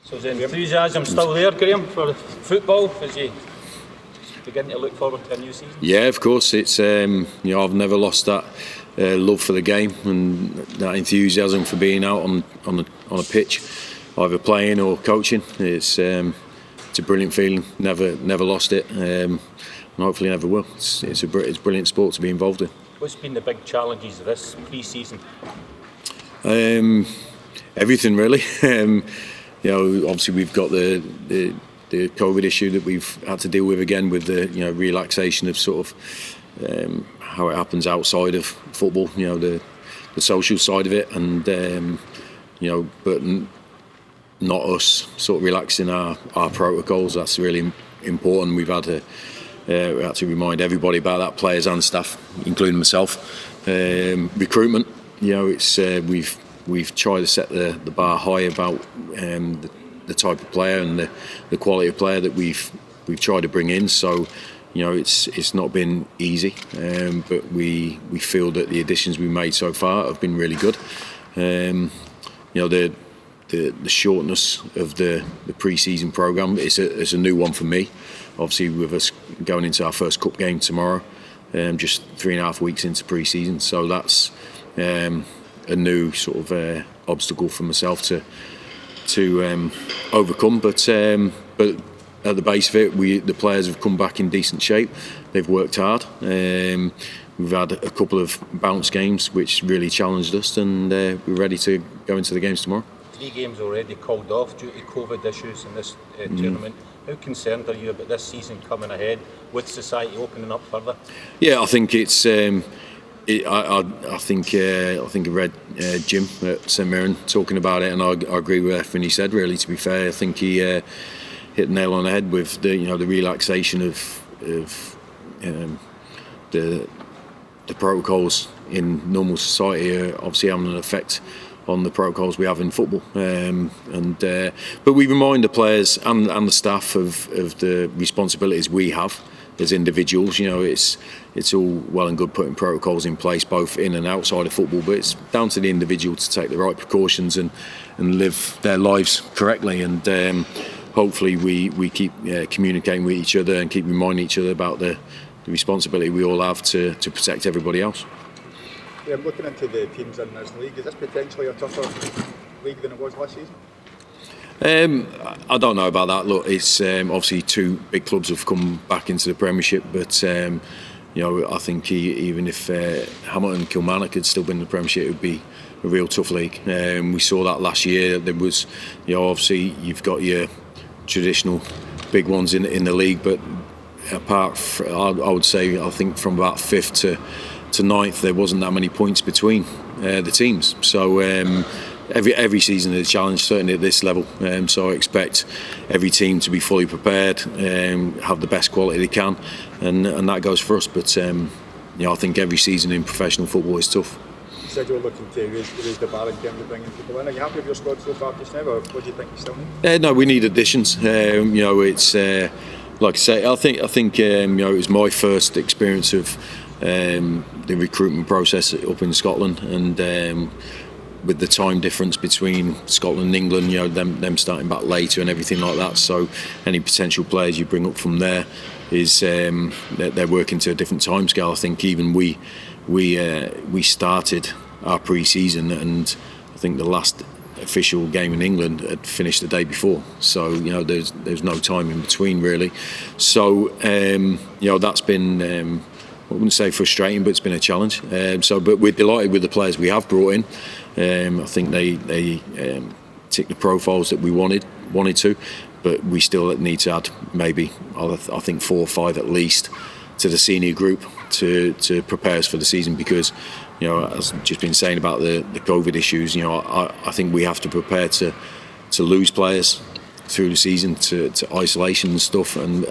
So is the enthusiasm still there, Graham, for football as you begin to look forward to a new season? Yeah, of course. It's I've never lost that love for the game and that enthusiasm for being out on a pitch, either playing or coaching. It's a brilliant feeling. Never lost it, and hopefully never will. It's a brilliant sport to be involved in. What's been the big challenges of this pre-season? Everything really. Obviously we've got the COVID issue that we've had to deal with again, with the relaxation of sort of how it happens outside of football. The social side of it, and but not us sort of relaxing our protocols. That's really important. We've had to remind everybody about that, players and staff, including myself. Recruitment. We've tried to set the bar high about the type of player and the quality of player that we've tried to bring in. So, it's not been easy, but we feel that the additions we've made so far have been really good. The shortness of the pre-season programme is a new one for me. Obviously, with us going into our first cup game tomorrow, just 3.5 weeks into pre-season, so that's a new sort of obstacle for myself to overcome. But at the base of it, the players have come back in decent shape. They've worked hard. We've had a couple of bounce games which really challenged us, and we're ready to go into the games tomorrow. 3 games already called off due to COVID issues in this tournament. How concerned are you about this season coming ahead with society opening up further? Yeah, I think it's. I think I read Jim at St Mirren talking about it, and I agree with everything he said. Really, to be fair, I think he hit the nail on the head with the relaxation of the protocols in normal society are obviously having an effect on the protocols we have in football. But we remind the players and the staff of the responsibilities we have as individuals. It's all well and good putting protocols in place both in and outside of football, but it's down to the individual to take the right precautions and live their lives correctly. And hopefully we keep communicating with each other and keep reminding each other about the responsibility we all have to protect everybody else. Yeah, I'm looking into the teams in this league. Is this potentially a tougher league than it was last season? I don't know about that. Look, it's obviously 2 big clubs have come back into the Premiership, but I think even if Hamilton and Kilmarnock had still been in the Premiership, it would be a real tough league. We saw that last year. There was, obviously you've got your traditional big ones in the league, but I would say I think from about 5th to 9th there wasn't that many points between the teams. So every season is a challenge, certainly at this level. So I expect every team to be fully prepared, have the best quality they can, and that goes for us. But I think every season in professional football is tough. You said you were looking to raise the bar in terms of bringing people in. Are you happy with your squad so far just now, or what do you think you still need? No, we need additions. It's like I say, I think it was my first experience of the recruitment process up in Scotland, and with the time difference between Scotland and England, them starting back later and everything like that. So any potential players you bring up from there is they're working to a different timescale. I think even we started our pre-season, and I think the last official game in England had finished the day before. So there's no time in between really. So that's been. I wouldn't say frustrating, but it's been a challenge. But we're delighted with the players we have brought in. I think they tick the profiles that we wanted to, but we still need to add maybe I think 4 or 5 at least to the senior group to prepare us for the season, because as I've just been saying about the COVID issues, I think we have to prepare to lose players through the season to isolation and stuff and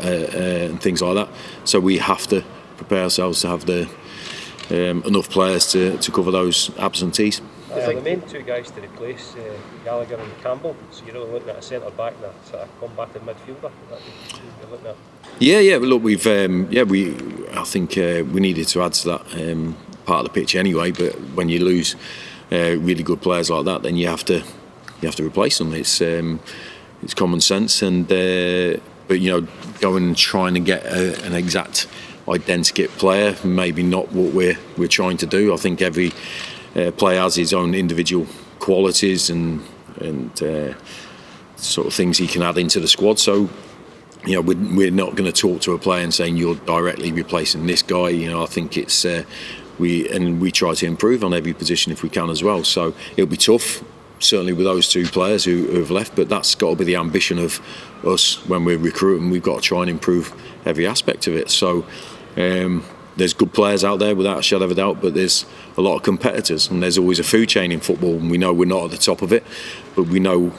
things like that. So we have to prepare ourselves to have enough players to cover those absentees. The main 2 guys to replace Gallagher and Campbell, so you're really looking at a centre back and a sort of combative midfielder. You're looking at. Yeah. But look, I think we needed to add to that part of the pitch anyway. But when you lose really good players like that, then you have to replace them. It's it's common sense. And but going and trying to get an exact identikit player, maybe not what we're trying to do. I think every player has his own individual qualities and sort of things he can add into the squad. So we're not going to talk to a player and saying you're directly replacing this guy. I think it's we try to improve on every position if we can as well. So it'll be tough, certainly with those two players who have left, but that's got to be the ambition of us when we're recruiting. We've got to try and improve every aspect of it. So there's good players out there without a shadow of a doubt, but there's a lot of competitors, and there's always a food chain in football, and we know we're not at the top of it, but we know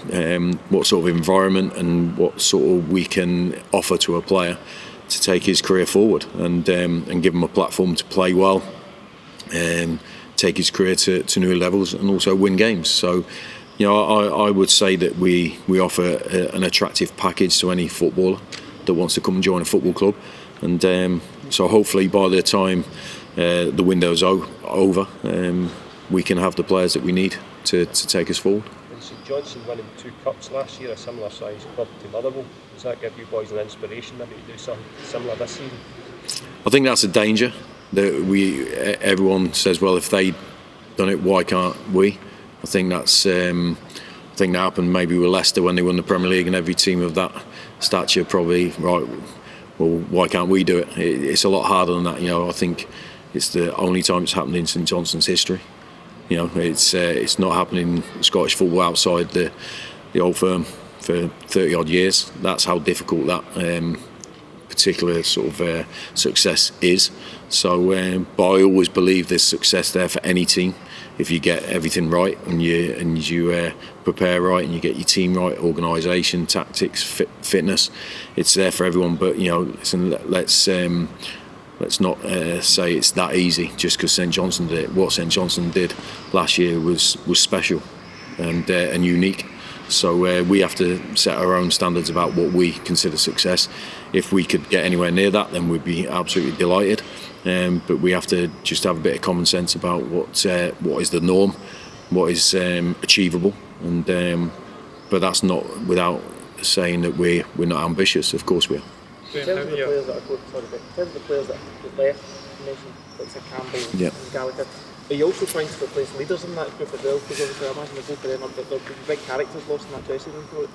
what sort of environment and what sort of we can offer to a player to take his career forward and give him a platform to play well, take his career to new levels, and also win games. So I would say that we offer an attractive package to any footballer that wants to come and join a football club. And so hopefully by the time the window's over, we can have the players that we need to take us forward. And St Johnstone winning 2 cups last year, a similar size club to Motherwell, does that give you boys an inspiration maybe to do something similar this season? I think that's a danger that everyone says, well, if they done it, why can't we? I think that's I think that happened maybe with Leicester when they won the Premier League, and every team of that stature probably well, why can't we do it? It's a lot harder than that. I think it's the only time it's happened in St Johnstone's history. It's not happening in Scottish football outside the old firm for 30 odd years. That's how difficult that particular sort of success is. So, but I always believe there's success there for any team if you get everything right and you prepare right and you get your team right, organisation, tactics, fitness. It's there for everyone. But listen, let's not say it's that easy just because St Johnstone did it. What St Johnstone did last year was special and unique. So we have to set our own standards about what we consider success. If we could get anywhere near that, then we'd be absolutely delighted. But we have to just have a bit of common sense about what is the norm, what is achievable, and but that's not without saying that we're not ambitious. Of course we are. In terms of the players that have left, you mentioned like Campbell and Gallagher. Are you also trying to replace leaders in that group as well? Because obviously I imagine the both of them are big characters lost in that dressing room for it.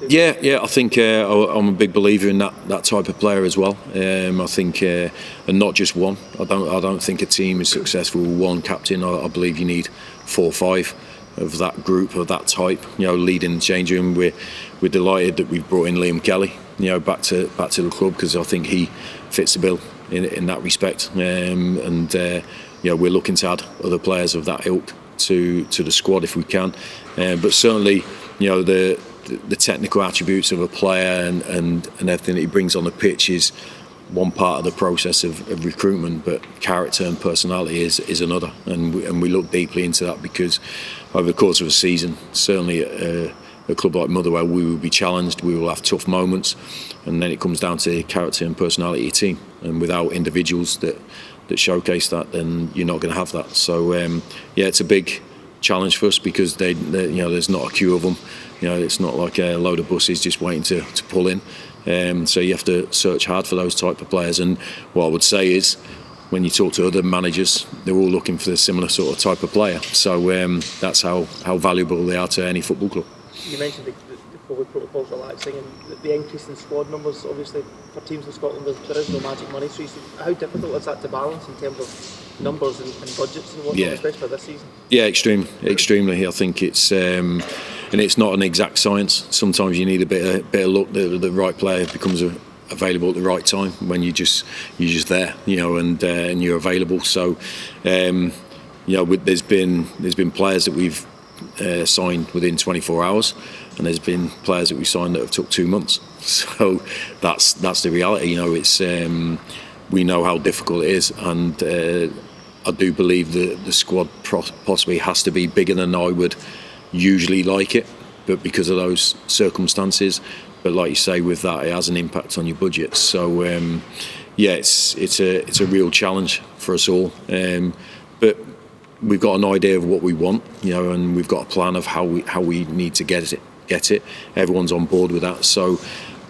Yeah, I think I'm a big believer in that type of player as well. I think, and not just one. I don't think a team is successful with one captain. I believe you need 4 or 5 of that group, of that type. Leading the change room. We're delighted that we've brought in Liam Kelly. Back to the club because I think he fits the bill in that respect. We're looking to add other players of that ilk to the squad if we can. But certainly, the technical attributes of a player and everything that he brings on the pitch is one part of the process of recruitment, but character and personality is another, and we look deeply into that because over the course of a season, certainly a club like Motherwell, we will be challenged, we will have tough moments, and then it comes down to character and personality of your team, and without individuals that showcase that, then you're not going to have that. So it's a big challenge for us because there's not a queue of them. It's not like a load of buses just waiting to pull in. So you have to search hard for those type of players. And what I would say is, when you talk to other managers, they're all looking for a similar sort of type of player. So that's how valuable they are to any football club. You mentioned the COVID protocols relaxing and the increase in squad numbers. Obviously, for teams in Scotland, there is no magic money. So how difficult is that to balance in terms of numbers and budgets and whatnot, especially for this season? Yeah, extremely. I think it's and it's not an exact science. Sometimes you need a bit of luck that the right player becomes available at the right time when you're just there, and you're available. So, there's been players that we've signed within 24 hours, and there's been players that we signed that have took 2 months. So that's the reality. It's we know how difficult it is, and I do believe that the squad possibly has to be bigger than I would usually like it, but because of those circumstances. But like you say, with that, it has an impact on your budget. So it's a real challenge for us all. But we've got an idea of what we want, and we've got a plan of how we need to get it. get it. Everyone's on board with that, so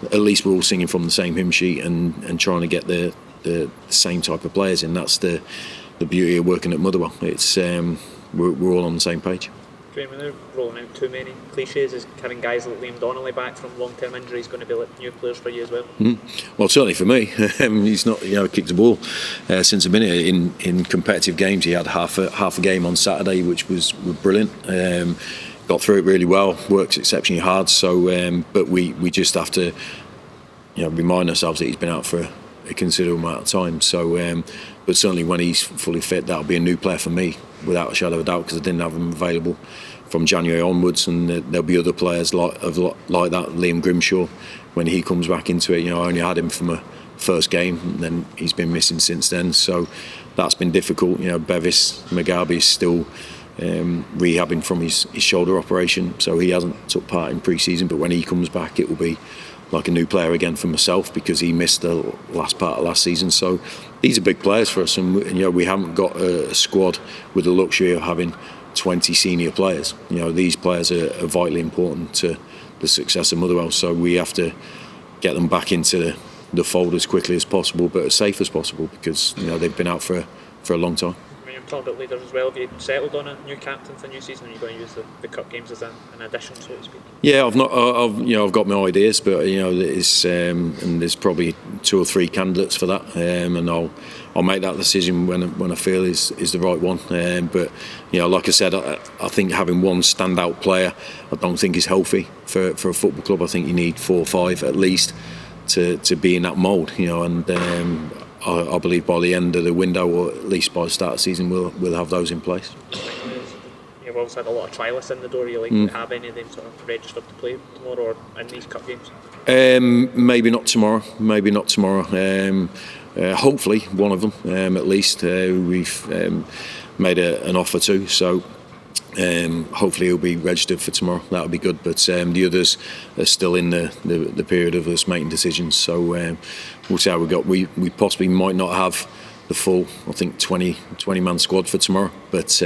at least we're all singing from the same hymn sheet and trying to get the same type of players in. That's the beauty of working at Motherwell. It's we're all on the same page. Graham, when they're rolling out too many cliches, is carrying guys like Liam Donnelly back from long-term injuries going to be like new players for you as well? Well, certainly for me. He's not, kicked the ball since I've been here. In competitive games, he had half a game on Saturday, which was brilliant. Got through it really well. Works exceptionally hard. So, but we just have to, remind ourselves that he's been out for a considerable amount of time. So, but certainly when he's fully fit, that'll be a new player for me, without a shadow of a doubt, because I didn't have him available from January onwards, and there'll be other players like that. Liam Grimshaw, when he comes back into it, I only had him from a first game, and then he's been missing since then. So that's been difficult. Bevis Mugabe is still rehabbing from his shoulder operation, so he hasn't took part in pre-season. But when he comes back, it will be like a new player again for myself, because he missed the last part of last season. So these are big players for us, and we haven't got a squad with the luxury of having 20 senior players. These players are vitally important to the success of Motherwell, so we have to get them back into the fold as quickly as possible, but as safe as possible, because they've been out for a long time. You're talking about leaders as well. Have you settled on a new captain for the new season? Or are you going to use the cup games as an addition, so to speak? Yeah, I've got my ideas, but and there's probably 2 or 3 candidates for that, and I'll make that decision when I feel is the right one. But like I said, I think having one standout player, I don't think is healthy for a football club. I think you need 4 or 5 at least to be in that mould. And I believe by the end of the window, or at least by the start of the season, we'll have those in place. You've also had a lot of trialists in the door. You like to have any of them sort of registered to play tomorrow or in these cup games? Maybe not tomorrow. Hopefully one of them, at least. We've made an offer to, so hopefully he'll be registered for tomorrow. That'll be good. But the others are still in the period of us making decisions. So we'll see how we got. We possibly might not have the full, I think, 20-man squad for tomorrow. But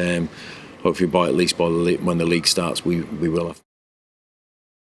hopefully at least by when the league starts, we will have.